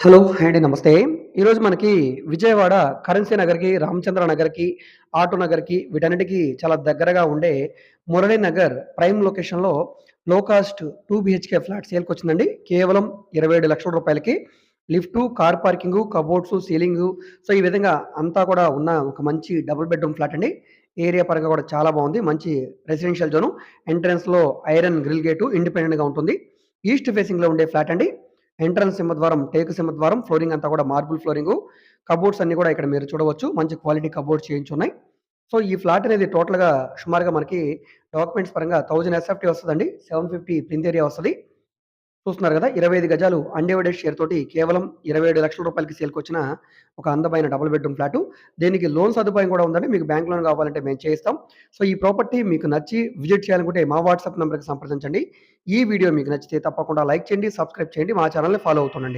Hello! Hi అండి. నమస్తే. ఈరోజు మనకి విజయవాడ కరెన్సీ నగర్‌కి, రామచంద్ర నగర్‌కి, ఆటో నగర్‌కి వీటన్నిటికి చాలా దగ్గరగా ఉండే మురళీనగర్ ప్రైమ్ లొకేషన్‌లో లో కాస్ట్ 2 బీహెచ్‌కే ఫ్లాట్ సేల్‌కొచ్చిందండి. కేవలం 27,00,000 lift, car parking, cupboards, ceiling ఈ విధంగా అంతా కూడా ఉన్న ఒక మంచి డబుల్ బెడ్‌రూమ్ ఫ్లాట్ అండి. ఏరియా పరంగా కూడా చాలా బావుంది. మంచి రెసిడెన్షియల్ జోను. ఎంట్రన్స్‌లో ఐరన్ గ్రిల్ గేటు ఇండిపెండెంట్‌గా ఉంటుంది. ఈస్ట్ ఫేసింగ్‌లో ఉండే ఫ్లాట్ అండి. ఎంట్రన్స్ సింహద్వారం, టేకు సింహద్వారం, ఫ్లోరింగ్ అంతా కూడా మార్బుల్ ఫ్లోరింగు. కబోర్డ్స్ అన్నీ కూడా ఇక్కడ మీరు చూడవచ్చు. మంచి క్వాలిటీ కబోర్డ్స్ చేయించున్నాయి. ఈ ఫ్లాట్ అనేది టోటల్‌గా సుమారుగా మనకి డాక్యుమెంట్స్ పరంగా 1000 ఎస్ఎఫ్‌టీ వస్తదండి. 750 ప్లింత్ ఏరియా వస్తది. చూస్తున్నారు గదా! 25 గజాలు అన్‌డివైడెడ్ షేర్ తోటి కేవలం రూ. 27,00,000కి సేల్‌కొచ్చిన ఒక అందమైన డబుల్ బెడ్‌రూమ్ ఫ్లాటు. దీనికి లోన్ సదుపాయం కూడా ఉందండి. మీకు బ్యాంక్ లోన్ కావాలంటే మేము చేయిస్తాం. ఈ ప్రాపర్టీ మీకు నచ్చి విజిట్ చేయాలనుకుంటే మా వాట్సాప్ నంబర్‌కి సంప్రదించండి. ఈ వీడియో మీకు నచ్చితే తప్పకుండా లైక్ చేయండి, సబ్స్క్రైబ్ చేయండి. మా ఛానెల్‌ని ఫాలో అవుతుండండి.